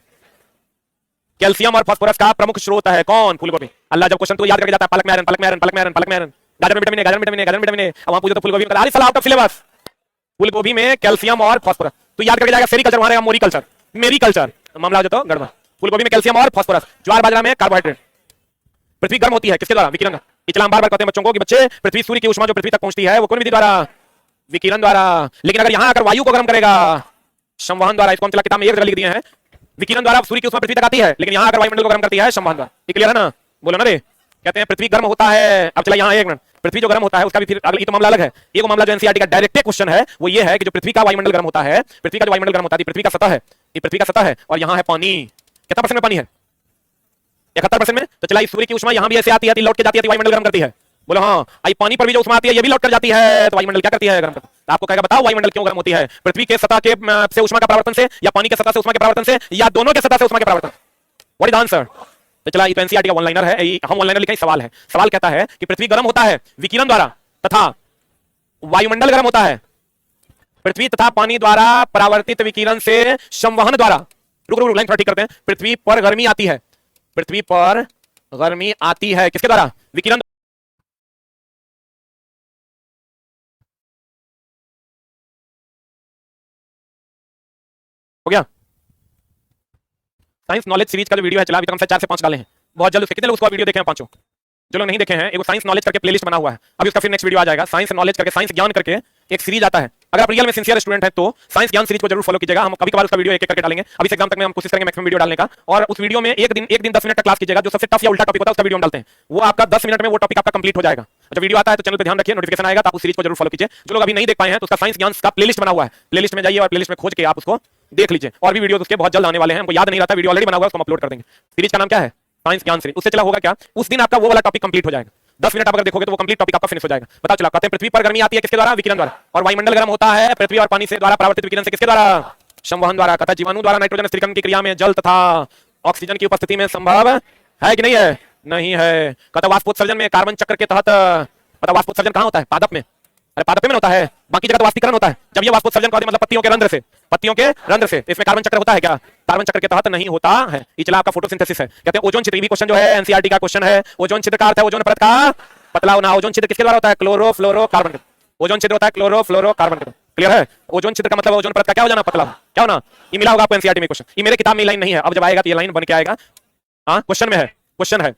कैल्शियम और फास्फोरस का प्रमुख स्रोत है कौन? फूलगोभी। अल्लाह जब क्वेश्चन तो याद करके जाता है, पालक में आयरन, पालक में आयरन, पालक में आयरन, पालक में आयरन, गाजर में विटामिन ए, गाजर में विटामिन ए, गाजर में विटामिन ए। अब वहां पूछो तो फूलगोभी में सारी आउट ऑफ सिलेबस। फूलगोभी में कैल्शियम और फास्फोरस, तो याद करके जाएगा सेरीकल्चर, वहां रहेगा मोरीकल्चर, मेरीकल्चर, मामला हो जाता है गड़बड़। फूलगोभी में कैल्शियम और फास्फोरस, ज्वार बाजरा में कार्बोहाइड्रेट। पृथ्वी गर्म होती है किसके द्वारा? विकिरण। इचला हम बार-बार कहते हैं बच्चों को कि बच्चे पृथ्वी सूर्य की ऊष्मा जो पृथ्वी तक पहुंचती है वो कौन विधि द्वारा? विकिरण द्वारा। लेकिन अगर यहां आकर वायु को गर्म करेगा संवहन द्वारा। इसको हम चला किताब में एक जगह लिख दिए हैं, विकिरण द्वारा सूर्य की ऊष्मा पृथ्वी तक आती है, लेकिन यहां आकर वायुमंडल को गर्म करती है संवहन द्वारा। ये क्लियर है ना? बोलो ना रे। कहते हैं पृथ्वी गर्म होता है। अब चला यहां एक मिनट, पृथ्वी जो गर्म होता है उसका भी फिर अगली तो मामला अलग है। ये वो मामला जो एनसीईआरटी का डायरेक्ट क्वेश्चन है वो ये है कि जो पृथ्वी का वायुमंडल गर्म होता है, पृथ्वी का जो वायुमंडल गर्म होता है, पृथ्वी का सतह है, ये पृथ्वी का सतह है, और यहां है पानी। कितना परसेंट में पानी है? 71% में। तो चला सूर्य की ऊष्मा यहां भी ऐसे आती है, लौट के जाती है, वायुमंडल गर्म करती है। बोलो हाँ, आई पानी पर भी जो ऊष्मा आती है ये भी लौट कर जाती है, तो वायुमंडल क्या करती है? गर्म करती है। आपको कहेगा बताओ वायुमंडल क्यों गर्म होती है? पृथ्वी के सतह के से ऊष्मा का परिवर्तन से, या पानी के सतह से ऊष्मा के परिवर्तन से, या दोनों के सतह से ऊष्मा के परिवर्तन? What is the answer? तो चला ये तो एनसीईआरटी का वन लाइनर है, हम वन लाइनर लिखें, सवाल है। सवाल कहता है कि पृथ्वी गर्म होता है विकिरण द्वारा, तथा वायुमंडल गर्म होता है पृथ्वी तथा पानी द्वारा परावर्तित विकिरण से संवहन द्वारा। रुक रुक लाइन थोड़ा ठीक करते हैं। पृथ्वी पर गर्मी आती है, पृथ्वी पर गर्मी आती है किसके द्वारा? विकिरण। हो गया? साइंस नॉलेज सीरीज का जो वीडियो है चला अभी तक हम 4 से 5 डाले हैं, बहुत जल्द उसके कितने लोग उसका वीडियो देखे हैं? 5। जो लोग नहीं देखे हैं, एक साइंस नॉलेज करके प्लेलिस्ट बना हुआ है, अभी उसका फिर नेक्स्ट वीडियो आ जाएगा। साइंस नॉलेज करके, साइंस ज्ञान करके एक सीरीज आता है। अगर आप रियल में सिंसियर स्टूडेंट हैं तो साइंस ज्ञान सीरीज को जरूर फॉलो कीजिएगा। हम कभी कभार उसका वीडियो एक एक करके डालेंगे। अभी एग्जाम तक में हम कोशिश करेंगे मैक्सिमम वीडियो डालने का, और उस वीडियो में एक दिन 10 मिनट का क्लास कीजिएगा। जो सबसे टफ या उल्टा टॉपिक होता है उसका वीडियो हम डालते हैं, वो आपका 10 मिनट में वो टॉपिक आपका कंप्लीट हो जाएगा। जब वीडियो आता है तो चैनल पे ध्यान रखिए, नोटिफिकेशन आएगा तो आप उस सीरीज को जरूर फॉलो कीजिए। जो लोग अभी नहीं देख पाए हैं तो उसका साइंस ज्ञान का प्लेलिस्ट बना हुआ है, प्लेलिस्ट में जाइए और प्लेलिस्ट में खोज के आप उसको देख लीजिए। और भी वीडियो उसके बहुत जल्द आने वाले हैं, हमको याद नहीं रहता, वीडियो ऑलरेडी बना हुआ है, उसको अपलोड कर देंगे। सीरीज का नाम क्या है? साइंस ज्ञान सीरीज। उससे चला होगा क्या, उस दिन आपका वो वाला टॉपिक कंप्लीट हो जाएगा। 10 मिनट आप अगर देखोगे तो वो कंप्लीट टॉपिक आपका फिनिश हो जाएगा। पता चला, कहते हैं पृथ्वी पर गर्मी आती है किसके द्वारा? विकिरण द्वारा। और वायुमंडल गर्म होता है पृथ्वी और पानी से द्वारा परावर्तित विकिरण से किसके द्वारा? संवहन द्वारा। कहता है जीवाणु द्वारा नाइट्रोजन स्थिरीकरण की क्रिया में जल तथा ऑक्सीजन की उपस्थिति में संभव है कि नहीं है? नहीं है। कहता वाष्पोत्सर्जन में कार्बन चक्र के तहत, पता वाष्पोत्सर्जन कहां होता है? पादप में। अरे पादप में होता है, बाकी जगह तो वाष्पीकरण होता है। जब ये वाष्पोत्सर्जन का मतलब पत्तियों के रंध्र से, पत्तियों के रंध्र से, इसमें कार्बन चक्र होता है क्या? कार्बन चक्र के तहत नहीं होता है। ये चला आपका फोटोसिंथेसिस है। कहते हैं ओजोन छिद्र, भी क्वेश्चन जो है एनसीईआरटी का क्वेश्चन है। ओजोन छिद्र का अर्थ है ओजोन परत का पतला होना। ओजोन छिद्र किसके द्वारा होता है? क्लोरोफ्लोरोकार्बन। ओजोन छिद्र होता है क्लोरोफ्लोरोकार्बन। क्लियर है? ओजोन छिद्र का मतलब ओजोन परत का क्या हो जाना? पतला। क्या होना? ये मिला होगा आपको एनसीईआरटी में क्वेश्चन। ये मेरे किताब में लाइन नहीं है, अब जब आएगा तो ये लाइन बन के आएगा। हाँ, क्वेश्चन में है, क्वेश्चन है।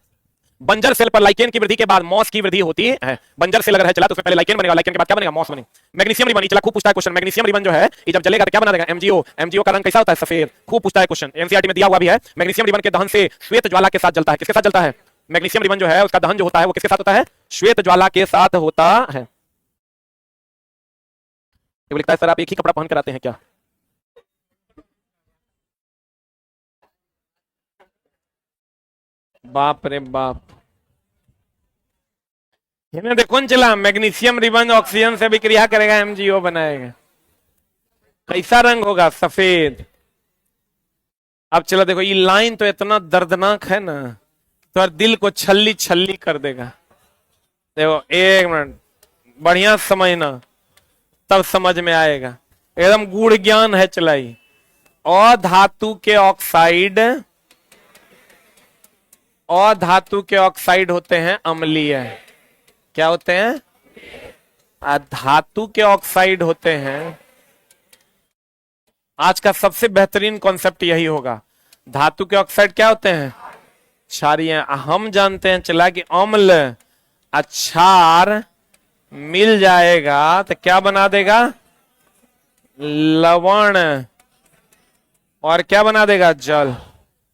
बंजर सेल पर लाइकेन की वृद्धि के बाद मॉस की वृद्धि होती है। बंजर सेल अगर है चला तो उसमें पहले लाइकेन बनेगा, लाइकेन के बाद क्या बनेगा? मॉस बनेगा। मैग्नीशियम रिबन, चला खूब पूछता है क्वेश्चन। मैग्नीशियम रिबन जो है ये जब जलेगा तो क्या बना देगा? एमजीओ। एमजीओ का रंग कैसा होता है? सफेद। खूब पूछता है क्वेश्चन, एनसीईआरटी में दिया हुआ भी है। मैग्नीशियम रिबन के दहन से श्वेत ज्वाला के साथ जलता है। किसके साथ जलता है? मैग्नीशियम रिबन जो है उसका दहन जो होता है वो किसके साथ होता है? श्वेत ज्वाला के साथ होता है। ये लिखता है सर आप एक ही कपड़ा पहन कर आते हैं क्या? बाप रे बाप, इन्हें देखो न चला, मैग्नीशियम रिबन ऑक्सीजन से भी क्रिया करेगा, एमजीओ बनाएगा। कैसा रंग होगा? सफेद। अब चलो देखो, ये लाइन तो इतना दर्दनाक है ना, तो दिल को छल्ली छल्ली कर देगा। देखो एक मिनट, बढ़िया समझना, तब समझ में आएगा। एकदम गूढ़ ज्ञान है चलाई। अधातु के ऑक्साइड, अधातु के ऑक्साइड होते हैं अम्लीय। क्या होते हैं? धातु के ऑक्साइड होते हैं। आज का सबसे बेहतरीन कॉन्सेप्ट यही होगा। धातु के ऑक्साइड क्या होते हैं? क्षारीय। हम जानते हैं चला कि अम्ल क्षार मिल जाएगा तो क्या बना देगा? लवण। और क्या बना देगा? जल।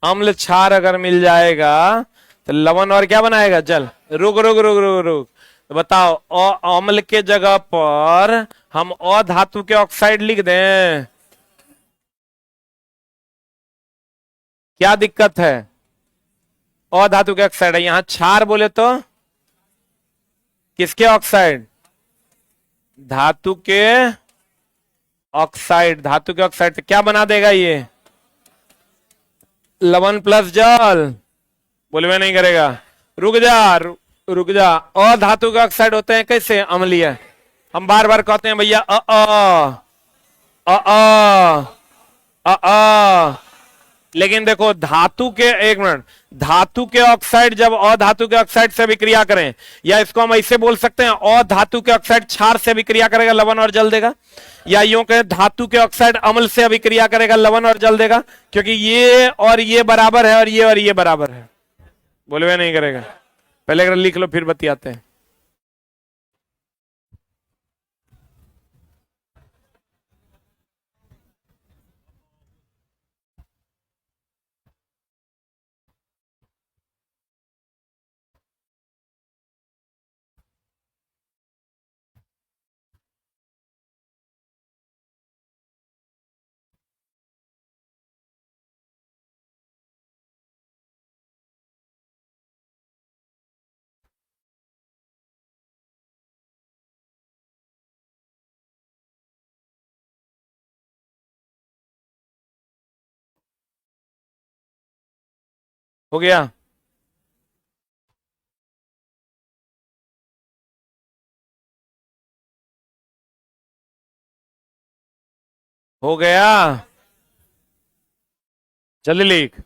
अम्ल क्षार अगर मिल जाएगा तो लवण और क्या बनाएगा? जल। रुक रुक रुक रुक रुक, बताओ, अम्ल के जगह पर हम अधातु के ऑक्साइड लिख दें, क्या दिक्कत है? अधातु के ऑक्साइड है, यहां क्षार बोले तो किसके ऑक्साइड? धातु के ऑक्साइड। धातु के ऑक्साइड तो क्या बना देगा ये? लवण प्लस जल। बोलवे नहीं करेगा। रुक जा रुक जा। अधातु के ऑक्साइड होते हैं कैसे? अम्लीय। हम बार बार कहते हैं भैया लेकिन देखो धातु के, एक मिनट, धातु के ऑक्साइड जब अधातु के ऑक्साइड से विक्रिया करें, या इसको हम ऐसे बोल सकते हैं अधातु के ऑक्साइड क्षार से विक्रिया करेगा, लवण और जल देगा। या यूं कहें धातु के ऑक्साइड अम्ल से अभिक्रिया करेगा, लवण और जल देगा। क्योंकि ये और ये बराबर है और ये बराबर है। बोलवे नहीं करेगा। पहले अगर लिख लो फिर बतियाते हैं। हो गया? हो गया? जल्दी लिख।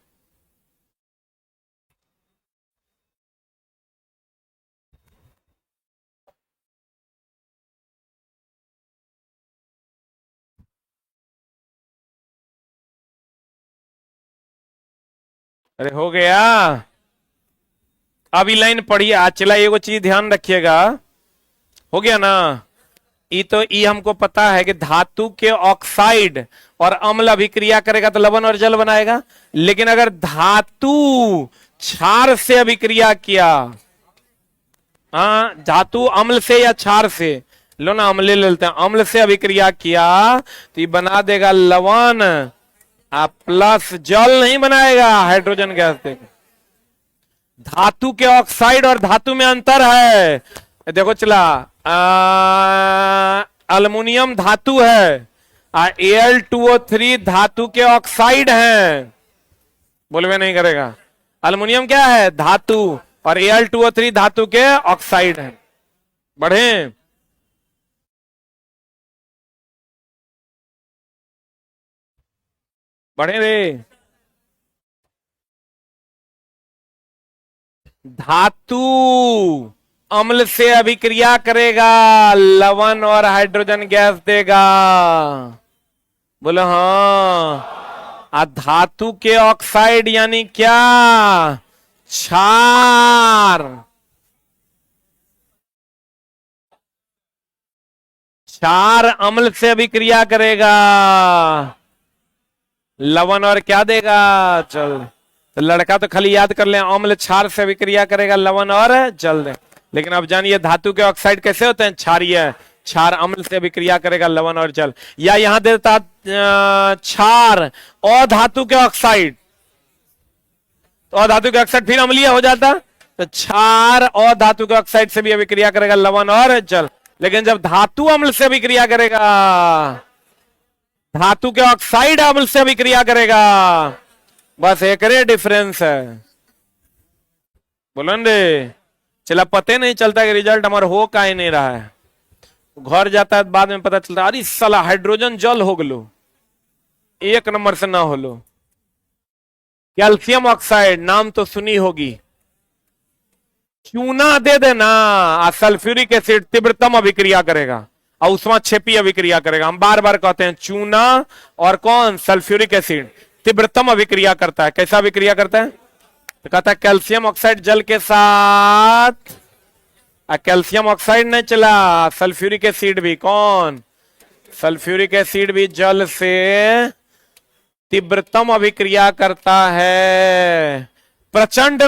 अरे हो गया? अभी लाइन पढ़िए। आज चला एगो चीज ध्यान रखिएगा। हो गया ना? ई हमको पता है कि धातु के ऑक्साइड और अम्ल अभिक्रिया करेगा तो लवण और जल बनाएगा। लेकिन अगर धातु क्षार से अभिक्रिया किया, हाँ, धातु अम्ल से या क्षार से, लो ना अम्ल ले लेते हैं, अम्ल से अभिक्रिया किया तो ये बना देगा लवण, प्लस जल नहीं बनाएगा, हाइड्रोजन गैस देगा। धातु के ऑक्साइड और धातु में अंतर है, देखो चला, अल्युमिनियम धातु है, Al2O3 धातु के ऑक्साइड हैं, बोलवे नहीं करेगा। अल्युमिनियम क्या है? धातु, और Al2O3 धातु के ऑक्साइड हैं। बढ़े, बढ़े रे। धातु अम्ल से अभिक्रिया करेगा, लवण और हाइड्रोजन गैस देगा, बोलो हाँ। धातु के ऑक्साइड यानी क्या? क्षार, क्षार अम्ल से अभिक्रिया करेगा, लवण और क्या देगा? जल। तो लड़का तो खाली याद कर ले, अम्ल क्षार से अभिक्रिया करेगा, लवण और जल दे। लेकिन अब जानिए धातु के ऑक्साइड कैसे होते हैं? क्षारीय, क्षार अम्ल से अभिक्रिया करेगा, लवण और जल। या यहां देता क्षार और धातु के ऑक्साइड, तो अधातु के ऑक्साइड फिर अम्लीय हो जाता, तो क्षार और धातु के ऑक्साइड से भी अभिक्रिया करेगा, लवण और जल। लेकिन जब धातु अम्ल से अभिक्रिया करेगा, धातु के ऑक्साइड अम्ल से अभिक्रिया करेगा, बस एक रे डिफरेंस है, बोलन रे। चला पते नहीं चलता कि रिजल्ट हमारा हो का ही नहीं रहा है, घर जाता है बाद में पता चलता अरे साला हाइड्रोजन जल हो गलो, एक नंबर से ना होलो। कैल्शियम ऑक्साइड नाम तो सुनी होगी, चूना दे देना, सल्फ्यूरिक एसिड तीव्रतम अभिक्रिया करेगा और उष्मा क्षेपी अभिक्रिया करेगा। हम बार बार कहते हैं चूना और कौन? सल्फ्यूरिक एसिड तीव्रतम अभिक्रिया करता है। कैसा अभिक्रिया करता है? तो कहता है कैल्शियम ऑक्साइड जल के साथ, कैल्शियम ऑक्साइड नहीं चला, सल्फ्यूरिक एसिड भी, कौन? सल्फ्यूरिक एसिड भी जल से तीव्रतम अभिक्रिया करता है। प्रचंड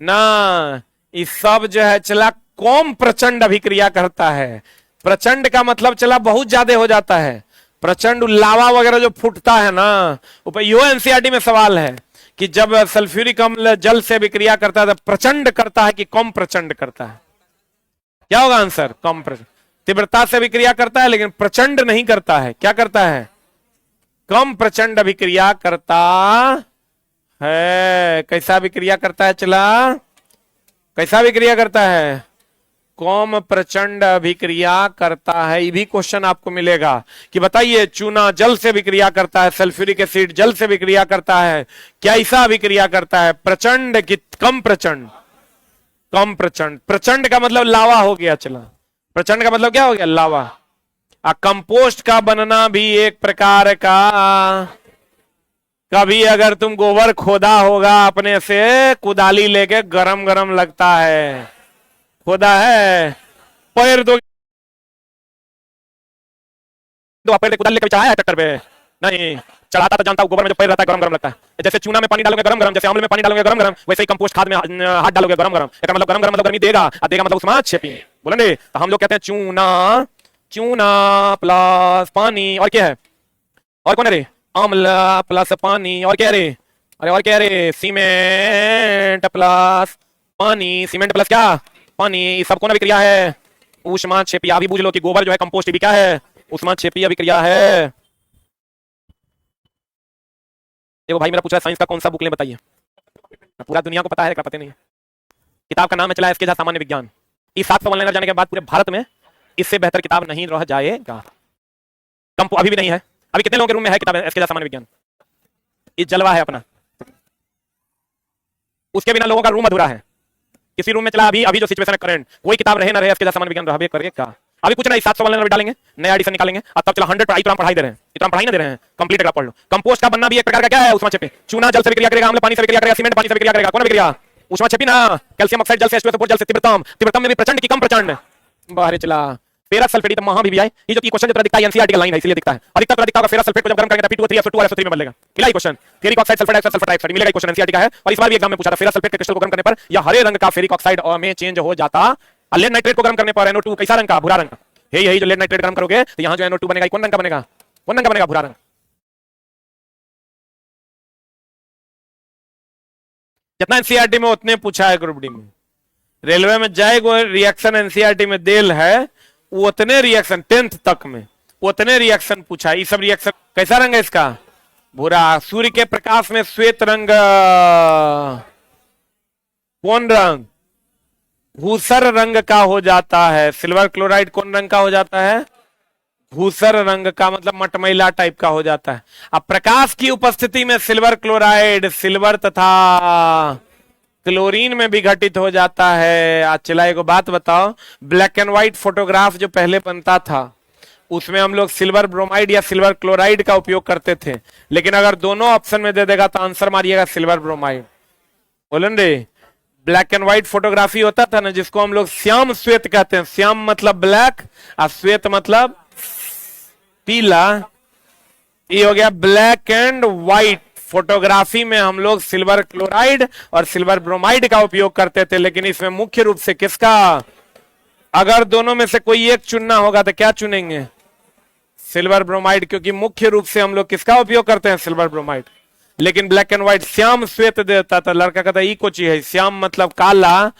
ना इस सब जो है चला कम प्रचंड अभिक्रिया करता है। प्रचंड का मतलब चला बहुत ज्यादा हो जाता है। प्रचंड लावा वगैरह जो फूटता है ना, यो एनसीईआरटी में सवाल है कि जब सल्फ्यूरिक अम्ल जल से अभिक्रिया करता है तो प्रचंड करता है कि कम प्रचंड करता है? क्या होगा आंसर? कम प्रचंड। तीव्रता से अभिक्रिया करता है लेकिन प्रचंड नहीं करता है। क्या करता है? कम प्रचंड अभिक्रिया करता है। कैसा अभिक्रिया करता है? चला कैसा अभिक्रिया करता है? कम प्रचंड अभिक्रिया करता है। ये भी क्वेश्चन आपको मिलेगा कि बताइए चूना जल से अभिक्रिया करता है, सल्फ्यूरिक एसिड जल से अभिक्रिया करता है, क्या ऐसा अभिक्रिया करता है? प्रचंड कि कम प्रचंड? कम प्रचंड। प्रचंड का मतलब लावा हो गया। चला प्रचंड का मतलब क्या हो गया? लावा। कंपोस्ट का बनना भी एक प्रकार का, कभी अगर तुम गोबर खोदा होगा अपने से, कुदाली लेके गरम गरम लगता है, खोदा है, पैर दो पैर कुदाल लेकर चढ़ाया है ट्रैक्टर पे? नहीं चढ़ाता तो जानता हूं, गोबर में जो पैर रहता है गरम गरम लगता है। जैसे चूना में पानी डालोगे गरम गरम, जैसे अम्ल में पानी डालोगे गरम गरम, वैसे ही कंपोस्ट खाद में हाथ डालोगे गरम गरम। इसका मतलब गरम गरम मतलब गर्मी देगा, और देगा मतलब उसमें क्षेपी। बोलेंगे तो हम लोग कहते हैं चूना, चूना प्लस पानी, और क्या है? और कौन है रे? अम्ल प्लस पानी, और क्या रे? अरे और क्या रे? सीमेंट प्लस पानी, सीमेंट प्लस क्या? पानी। सब कौन अभिक्रिया है? ऊष्मा क्षेपी। अभी बुझ लो कि गोबर जो है कंपोस्ट भी क्या है? ऊष्मा क्षेपी अभिक्रिया है। देखो भाई मेरा पूछा साइंस का कौन सा बुक ले बताइए, पूरा दुनिया को पता है, क्या पता नहीं है। किताब का नाम है चला एसके झा सामान्य विज्ञान। इस 700 ऑनलाइन जाने के बाद पूरे भारत में इससे बेहतर किताब नहीं रह जाएगा। अभी भी नहीं है। अभी कितने लोगों के रूम में है किताब एसके झा सामान्य विज्ञान? इस जलवा है अपना, उसके बिना लोगों का रूम अधूरा है। किसी रूम में चला अभी अभी जो सिचुएशन है करंट, कोई किताब रहे ना रहे, एसके झा सामान्य विज्ञान रहे करेगा। अभी कुछ नहीं, 700 ऑनलाइन डालेंगे, नया एडिशन निकालेंगे, और तब चला 100 पर इतना पढ़ाई दे रहे हैं, इतना पढ़ाई ना दे रहे हैं, कंप्लीट पढ़ लो। कंपोस्ट का बनना भी एक प्रकार का क्या है? ऊष्मा क्षेपी। चूना जल से अभिक्रिया करेगा, अम्ल पानी से अभिक्रिया करेगा, सीमेंट पानी से अभिक्रिया करेगा, कौन अभिक्रिया? ऊष्मा क्षेपी ना। कैल्शियम ऑक्साइड जल से, H2SO4 जल से, तीव्रतम। तीव्रतम में भी प्रचंड की कम प्रचंड? बाहर चला फेरस सल्फेट तो वहां भी आए। ये जो क्वेश्चन जो तरह दिखता है एनसीईआरटी का लाइन है इसलिए दिखता है। अधिकतर तरह दिखता है फेरस सल्फेट को जब गर्म करेंगे तो P2O3 SO2 और SO3 में बदलेगा। मिला ये question ferric oxide sulphur dioxide sulphur trioxide मिलेगा। क्वेश्चन एनसीईआरटी का है और इस बार भी एग्जाम में पूछा था फेरस सल्फेट के क्रिस्टल को गर्म करने पर या हरे रंग का फेरिक ऑक्साइड में चेंज हो जाता, लेड नाइट्रेट को गर्म करने पर NO2 कैसा रंग का? भूरा रंग का। यही जो लेड नाइट्रेट गर्म करोगे तो यहां जो NO2 बनेगा कौन रंग का बनेगा? कौन रंग का बनेगा? भूरा रंग। जितना एनसीईआरटी में उतने पूछा है ग्रुप डी में। रेलवे में जाएगा रिएक्शन एनसीईआरटी में देल है उतने रिएक्शन 10th तक में उतने रिएक्शन पूछा। ये सब रिएक्शन कैसा रंग है इसका? भूरा। सूर्य के प्रकाश में श्वेत रंग कौन रंग? भूसर रंग का हो जाता है। सिल्वर क्लोराइड कौन रंग का हो जाता है? भूसर रंग का, मतलब मटमैला टाइप का हो जाता है। अब प्रकाश की उपस्थिति में सिल्वर क्लोराइड सिल्वर तथा क्लोरीन में विघटित हो जाता है। आज चला एक बात बताओ, ब्लैक एंड व्हाइट फोटोग्राफ जो पहले बनता था उसमें हम लोग सिल्वर ब्रोमाइड या सिल्वर क्लोराइड का उपयोग करते थे, लेकिन अगर दोनों ऑप्शन में दे देगा तो आंसर मारिएगा सिल्वर ब्रोमाइड। बोलन रे, ब्लैक एंड व्हाइट फोटोग्राफी होता था ना जिसको हम लोग श्याम श्वेत कहते हैं। श्याम मतलब ब्लैक और श्वेत मतलब पीला। ये हो गया ब्लैक एंड व्हाइट फोटोग्राफी में हम लोग सिल्वर क्लोराइड और सिल्वर ब्रोमाइड का उपयोग करते थे, लेकिन इसमें मुख्य रूप से किसका? अगर दोनों में से कोई एक चुनना होगा तो क्या चुनेंगे? सिल्वर ब्रोमाइड, क्योंकि मुख्य रूप से हम लोग किसका उपयोग करते हैं? Silver bromide. लेकिन ब्लैक एंड व्हाइट श्याम श्वेत देता था, लड़का कहता ये को चीज है, श्याम मतलब काला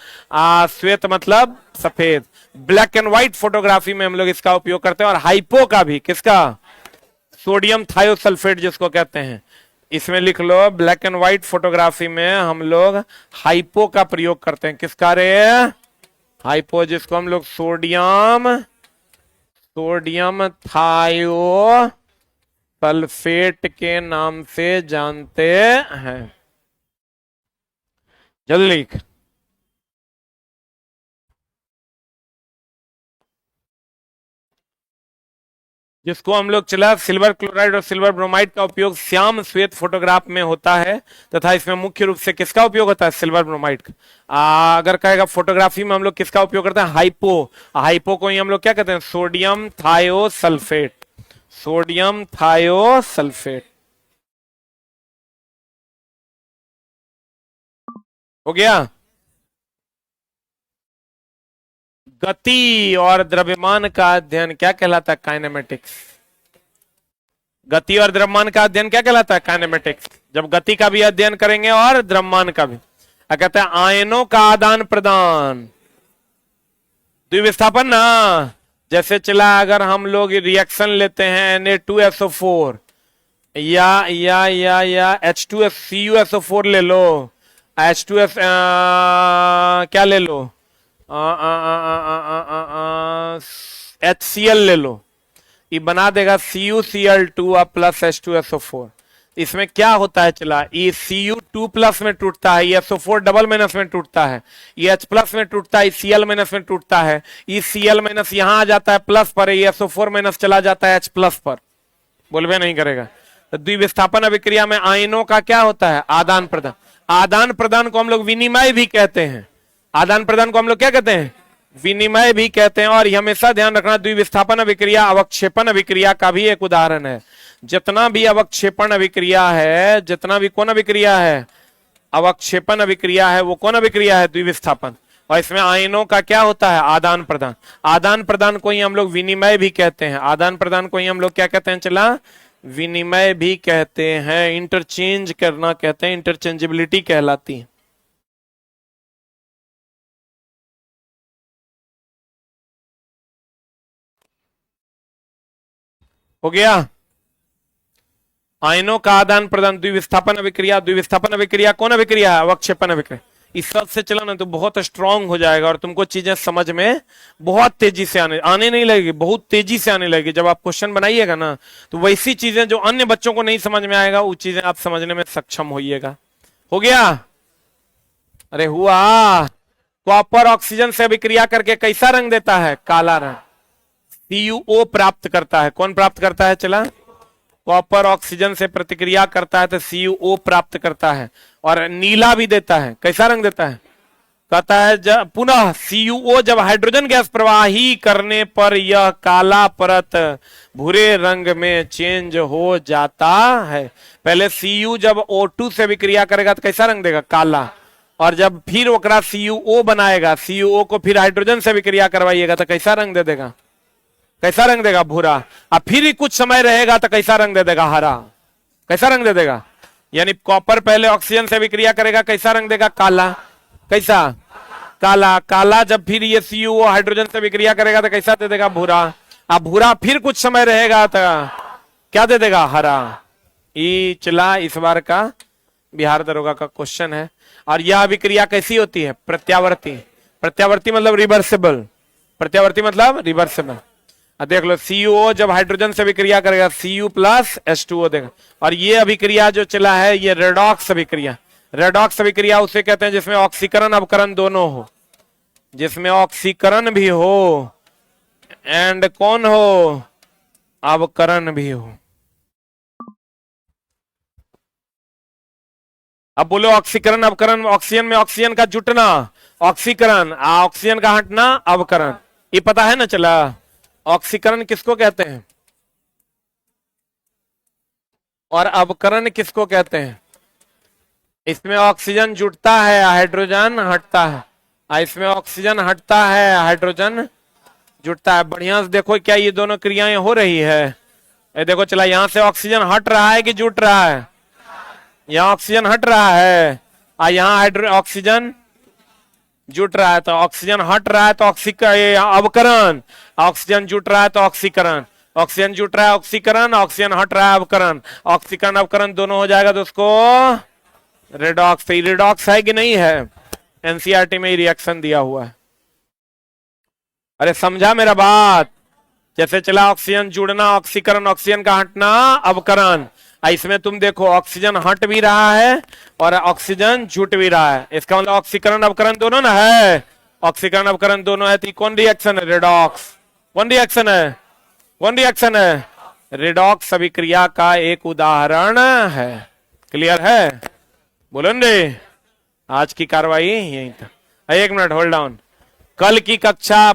श्वेत मतलब सफेद। ब्लैक एंड व्हाइट फोटोग्राफी में हम लोग इसका उपयोग करते हैं। और हाइपो का भी, किसका? सोडियम थायोसल्फेट जिसको कहते हैं। इसमें लिख लो ब्लैक एंड व्हाइट फोटोग्राफी में हम लोग हाइपो का प्रयोग करते हैं। किसका रे? हाइपो, जिसको हम लोग सोडियम थायोसल्फेट के नाम से जानते हैं। जल्दी लिख। जिसको हम लोग चला सिल्वर क्लोराइड और सिल्वर ब्रोमाइड का उपयोग श्याम श्वेत फोटोग्राफ में होता है तथा इसमें मुख्य रूप से किसका उपयोग होता है? सिल्वर ब्रोमाइड का। अगर कहेगा फोटोग्राफी में हम लोग किसका उपयोग करते हैं? हाइपो। हाइपो को ही हम लोग क्या कहते हैं? Sodium thiosulphate. सोडियम थायोसल्फेट हो गया। गति और द्रव्यमान का अध्ययन क्या कहलाता है? काइनेमेटिक्स। गति और द्रव्यमान का अध्ययन क्या कहलाता है? काइनेमेटिक्स। जब गति का भी अध्ययन करेंगे और द्रव्यमान का भी। क्या कहते हैं? आयनों का आदान प्रदान, द्विविस्थापन ना। जैसे चला अगर हम लोग रिएक्शन लेते हैं Na2SO4 या H2CuSO4 ले लो, H2S क्या ले लो, HCl ले लो, ये बना देगा CuCl2 प्लस H2SO4। इसमें क्या होता है चला, ये Cu2 प्लस में टूटता है, ये SO4 डबल माइनस में टूटता है, ये H प्लस में टूटता है, Cl माइनस में टूटता है, ये Cl माइनस यहां आ जाता है प्लस पर, ये SO4 माइनस चला जाता है H प्लस पर। बोलबे नहीं करेगा। तो द्विविस्थापन अभिक्रिया में आयनों का क्या होता है? आदान प्रदान। आदान प्रदान को हम लोग विनिमय भी कहते हैं। आदान प्रदान को हम लोग क्या कहते हैं? विनिमय भी कहते हैं। और हमेशा ध्यान रखना द्विविस्थापन अभिक्रिया अवक्षेपण अभिक्रिया का भी एक उदाहरण है। जितना भी अवक्षेपण अभिक्रिया है, जितना भी कौन अभिक्रिया है? अवक्षेपण अभिक्रिया है, वो कौन अभिक्रिया है? द्विविस्थापन। और इसमें आयनों का क्या होता है? आदान प्रदान। आदान प्रदान को ही हम लोग विनिमय भी कहते हैं। आदान प्रदान को ही हम लोग क्या कहते हैं चला? विनिमय भी कहते हैं, इंटरचेंज करना कहते हैं, इंटरचेंजेबिलिटी कहलाती है। हो गया। आयनों का आदान प्रदान, द्विविस्थापन अभिक्रिया। द्विविस्थापन अभिक्रिया कौन अभिक्रिया है? अवक्षेपण अभिक्रिया। इस सब से चला ना तो बहुत स्ट्रांग हो जाएगा और तुमको चीजें समझ में बहुत तेजी से आने नहीं लगेगी, बहुत तेजी से आने लगेगी। जब आप क्वेश्चन बनाइएगा ना तो वैसी चीजें जो अन्य बच्चों को नहीं समझ में आएगा वो चीजें आप समझने में सक्षम होइएगा। हो गया? अरे हुआ। कॉपर ऑक्सीजन से अभिक्रिया करके कैसा रंग देता है? काला रंग। CuO प्राप्त करता है। कौन प्राप्त करता है चला? कॉपर ऑक्सीजन से प्रतिक्रिया करता है तो CuO प्राप्त करता है और नीला भी देता है। कैसा रंग देता है? कहता है पुनः CuO जब हाइड्रोजन गैस प्रवाही करने पर यह काला परत भूरे रंग में चेंज हो जाता है। पहले Cu जब O2 से विक्रिया करेगा तो कैसा रंग देगा? काला। और जब फिर ओकरा CuO बनाएगा, CuO को फिर हाइड्रोजन से विक्रिया करवाइएगा तो कैसा रंग दे देगा? कैसा रंग देगा? भूरा। अब फिर ही कुछ समय रहेगा तो कैसा रंग दे देगा? हरा। कैसा रंग दे देगा? यानी कॉपर पहले ऑक्सीजन से विक्रिया करेगा, कैसा रंग देगा? काला। कैसा? काला। काला जब फिर ये CuO हाइड्रोजन से विक्रिया करेगा तो कैसा दे देगा? भूरा। अब भूरा फिर कुछ समय रहेगा तो क्या दे देगा? हरा। ई चला इस बार का बिहार दरोगा का क्वेश्चन है। और यह अभिक्रिया कैसी होती है? प्रत्यावर्ती। प्रत्यावर्ती मतलब रिवर्सिबल। प्रत्यावर्ती मतलब रिवर्सिबल। देख लो, CuO जब हाइड्रोजन से विक्रिया करेगा Cu प्लस H2O देगा। और ये अभिक्रिया जो चला है ये रेडॉक्स अभिक्रिया। रेडॉक्स अभिक्रिया उसे कहते हैं जिसमें ऑक्सीकरण अवकरण दोनों हो, जिसमें ऑक्सीकरण भी हो एंड कौन हो? अवकरण भी हो। अब बोलो ऑक्सीकरण अवकरण, ऑक्सीजन में ऑक्सीजन का जुटना ऑक्सीकरण, ऑक्सीजन का हटना अवकरण। ये पता है ना चला? ऑक्सीकरण किसको कहते हैं और अवकरण किसको कहते हैं? इसमें ऑक्सीजन जुटता है, हाइड्रोजन हटता है। इसमें ऑक्सीजन हटता है, हाइड्रोजन जुटता है। बढ़िया से देखो क्या ये दोनों क्रियाएं हो रही है। ये देखो चला, यहां से ऑक्सीजन हट रहा है कि जुट रहा है? यहाँ ऑक्सीजन हट रहा है और यहाँ ऑक्सीजन जुट रहा है। तो ऑक्सीजन हट रहा है तो अवकरण, ऑक्सीजन जुट रहा है तो ऑक्सीकरण। ऑक्सीजन जुट रहा है ऑक्सीकरण, ऑक्सीजन हट रहा है अवकरण। ऑक्सीकरण अवकरण दोनों हो जाएगा तो उसको रेडॉक्स। रेडॉक्स है कि नहीं है? एनसीईआरटी में ही रिएक्शन दिया हुआ है। अरे समझा मेरा बात? जैसे चला ऑक्सीजन जुड़ना ऑक्सीकरण, ऑक्सीजन का हटना अवकरण। इसमें तुम देखो ऑक्सीजन हट भी रहा है और ऑक्सीजन जुट भी रहा है। इसका मतलब ऑक्सीकरण अवकरण दोनों ना है। ऑक्सीकरण अवकरण दोनों है तो कौन रिएक्शन है? रेडॉक्स। कौन रिएक्शन है? कौन रिएक्शन है? रेडॉक्स अभिक्रिया का एक उदाहरण है। क्लियर है? बोलो रे। आज की कार्रवाई यही था। एक मिनट होल्ड डाउन। कल की कक्षा